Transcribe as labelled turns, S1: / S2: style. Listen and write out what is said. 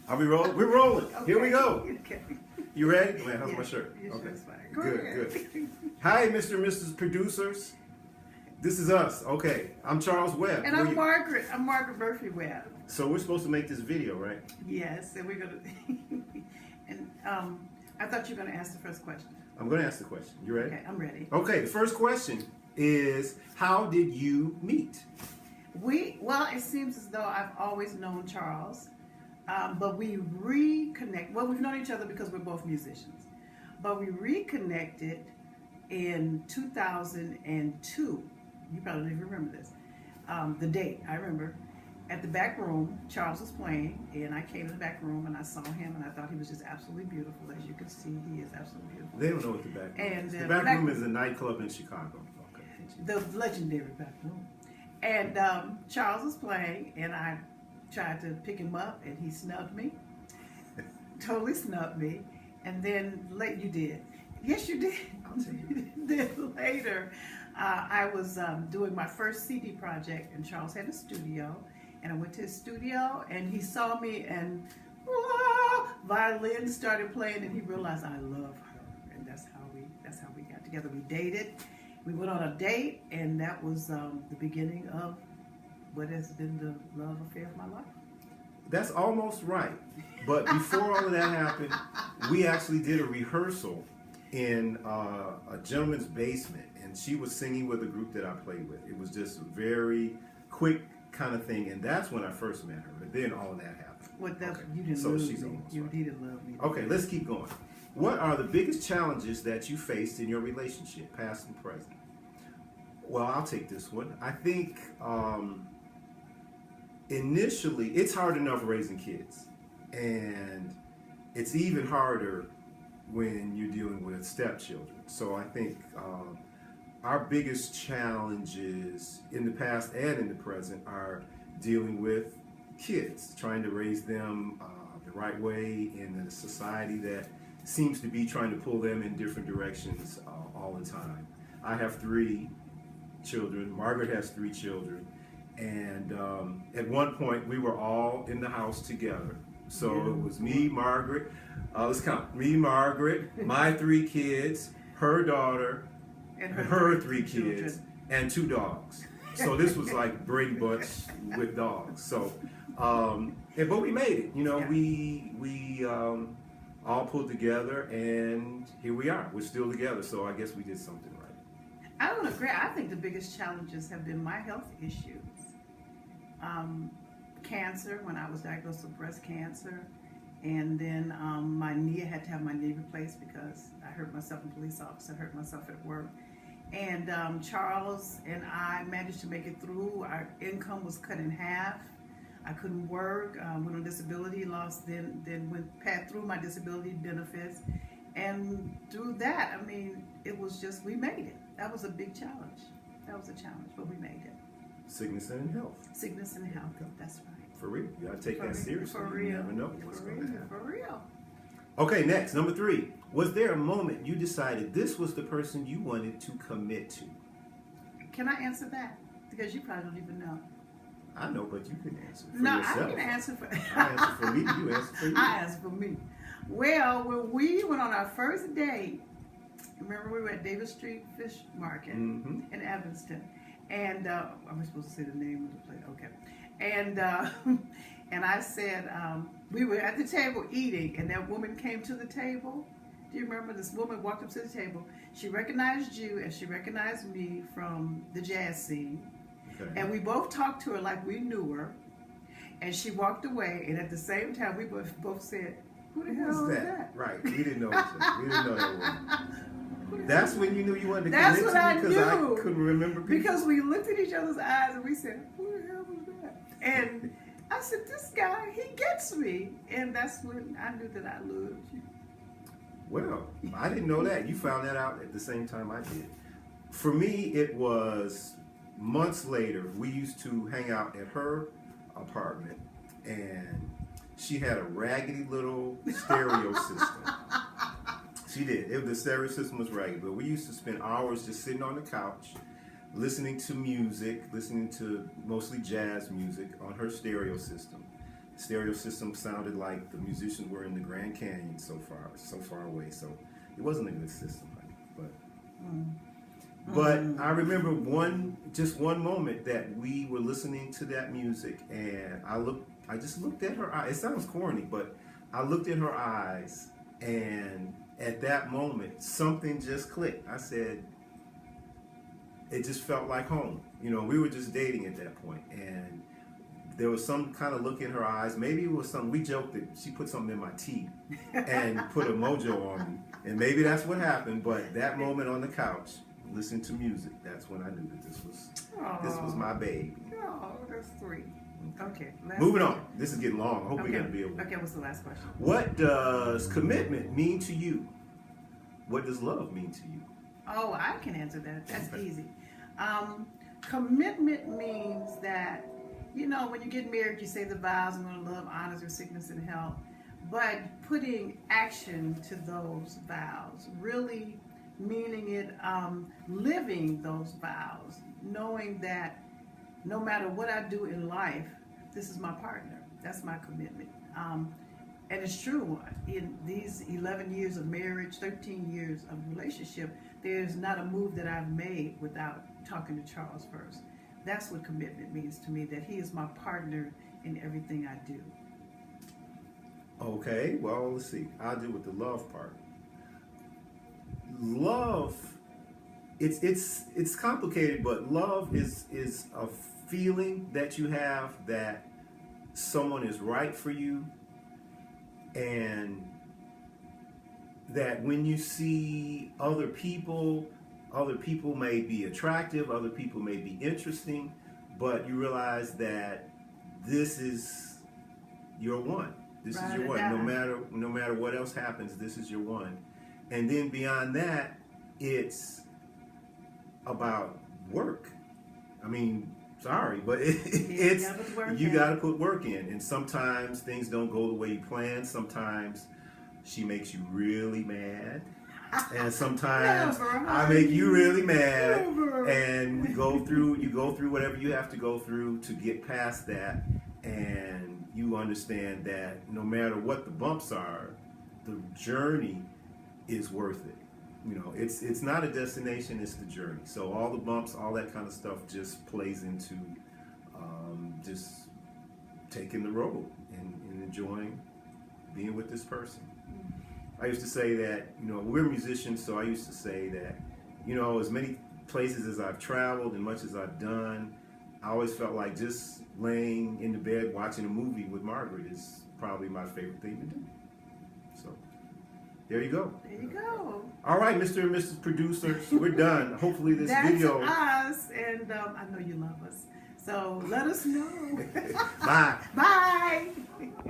S1: Are we rolling? We're rolling.
S2: Okay.
S1: Here we go.
S2: Okay.
S1: You ready? Wait, how's
S2: Yeah,
S1: my shirt?
S2: your
S1: Okay.
S2: shirt's fine.
S1: Good. Hi, Mr. and Mrs. Producers. This is us. Okay. I'm Charles Webb.
S2: And I'm Margaret. I'm Margaret Murphy Webb.
S1: So we're supposed to make this video, right?
S2: Yes, and we're gonna. And I thought you were gonna ask the first question.
S1: I'm going to ask the question. You ready?
S2: Okay, I'm ready.
S1: Okay. The first question is, how did you meet?
S2: Well, it seems as though I've always known Charles, but we reconnect. Well, we've known each other because we're both musicians, but we reconnected in 2002. You probably don't even remember this. The date, I remember. At the back room, Charles was playing, and I came to the back room and I saw him, and I thought he was just absolutely beautiful. As you can see, he is absolutely beautiful.
S1: They don't know what the back room is.
S2: And,
S1: The back room is a nightclub in Chicago. Okay.
S2: The legendary back room. And Charles was playing, and I tried to pick him up, and he snubbed me. Totally snubbed me. And then you did. Yes, you did.
S1: I'll take it.
S2: Then later, I was doing my first CD project, and Charles had a studio. And I went to his studio, and he saw me, and violin started playing, and he realized I love her, and that's how we got together. We dated, we went on a date, and that was the beginning of what has been the love affair of my life.
S1: That's almost right. But before all of that happened, we actually did a rehearsal in a gentleman's basement, and she was singing with a group that I played with. It was just a very quick kind of thing, and that's when I first met her. But then all of that happened.
S2: Well, that's,
S1: Okay.
S2: you didn't
S1: So
S2: love
S1: she's
S2: me.
S1: almost
S2: You
S1: right.
S2: didn't love me.
S1: Okay, let's keep going. What are the biggest challenges that you faced in your relationship, past and present? Well, I'll take this one. I think initially, it's hard enough raising kids, and it's even harder when you're dealing with stepchildren. So I think our biggest challenges in the past and in the present are dealing with kids, trying to raise them the right way in a society that seems to be trying to pull them in different directions all the time. I have 3 children. Margaret has 3 children. And at one point, we were all in the house together. So it was me, Margaret, let's count, me, Margaret, my 3 kids, her daughter, and her 3 kids, and 2 dogs. So this was like Brady Bunch with dogs. So, but we made it. You know,
S2: Yeah.
S1: we all pulled together, and here we are. We're still together. So I guess we did something right.
S2: I don't agree. I think the biggest challenges have been my health issues. Cancer, when I was diagnosed with breast cancer, and then my knee, I had to have my knee replaced because I hurt myself, a police officer hurt myself at work. And Charles and I managed to make it through. Our income was cut in half. I couldn't work, went on disability, then passed through my disability benefits. And through that, I mean, it was just, we made it. That was a big challenge. That was a challenge, but we made it.
S1: Sickness and health.
S2: Sickness and health, that's right.
S1: For real. You gotta take that seriously.
S2: For
S1: You
S2: real.
S1: never know what's going to happen.
S2: For real.
S1: Okay, next, number 3. Was there a moment you decided this was the person you wanted to commit to?
S2: Can I answer that? Because you probably don't even know.
S1: I know, but you can answer for
S2: No,
S1: yourself.
S2: I can answer for
S1: I answer for me, you answer for you.
S2: I answer for me. Well, when we went on our first date, remember we were at Davis Street Fish Market in Evanston. And I'm supposed to say the name of the place. Okay. And I said, we were at the table eating, and that woman came to the table. Do you remember? This woman walked up to the table. She recognized you, and she recognized me from the jazz scene.
S1: Okay.
S2: And we both talked to her like we knew her. And she walked away, and at the same time, we both said, who the hell is that?
S1: Right. We didn't know each other. We didn't know that woman. That's when you knew you wanted to
S2: That's
S1: commit
S2: what
S1: to
S2: I
S1: me, because I
S2: knew.
S1: couldn't remember people.
S2: Because we looked at each other's eyes and we said, who the hell was that? And I said, this guy, he gets me. And that's when I knew that I loved you.
S1: Well, I didn't know that. You found that out at the same time I did. For me, it was months later. We used to hang out at her apartment, and she had a raggedy little stereo system. She did. The stereo system was raggedy, but we used to spend hours just sitting on the couch, listening to music, listening to mostly jazz music on her stereo system. stereo system sounded like the musicians were in the Grand Canyon so far away. So it wasn't a good system, but I remember just one moment that we were listening to that music, and I just looked at her eyes. It sounds corny, but I looked at her eyes, and at that moment, something just clicked. I said, it just felt like home. You know, we were just dating at that point, and there was some kind of look in her eyes. Maybe it was something, we joked that she put something in my tea and put a mojo on me. And maybe that's what happened, but that moment on the couch, listening to music, that's when I knew that this was my baby.
S2: Oh, that's sweet. Okay.
S1: Moving on. This is getting long. I hope we're going to be able to.
S2: Okay, what's the last question?
S1: What does commitment mean to you? What does love mean to you?
S2: Oh, I can answer that. That's easy. Commitment means that, you know, when you get married, you say the vows, I'm going to love, honor, through sickness and health. But putting action to those vows, really meaning it, living those vows, knowing that no matter what I do in life, this is my partner. That's my commitment. And it's true, in these 11 years of marriage, 13 years of relationship, there's not a move that I've made without talking to Charles first. That's what commitment means to me, that he is my partner in everything I do.
S1: Okay, well, let's see. I'll deal with the love part. Love, it's complicated, but love is a feeling that you have that someone is right for you, and that when you see other people may be attractive, other people may be interesting, but you realize that this is your one. This is your one. No matter what else happens, this is your one. And then beyond that, it's about work. I mean, sorry, but you got to put work in. And sometimes things don't go the way you plan. Sometimes she makes you really mad. And sometimes I make you really mad. And you go through whatever you have to go through to get past that. And you understand that no matter what the bumps are, the journey is worth it. You know, it's not a destination, it's the journey. So all the bumps, all that kind of stuff just plays into just taking the road and enjoying being with this person. I used to say that, you know, we're musicians, so I used to say that, you know, as many places as I've traveled and much as I've done, I always felt like just laying in the bed watching a movie with Margaret is probably my favorite thing to do. So there you go.
S2: There you go.
S1: All right, Mr. and Mrs. Producers, we're done. Hopefully this video.
S2: That's us, and I know you love us. So let us know.
S1: Bye.
S2: Bye.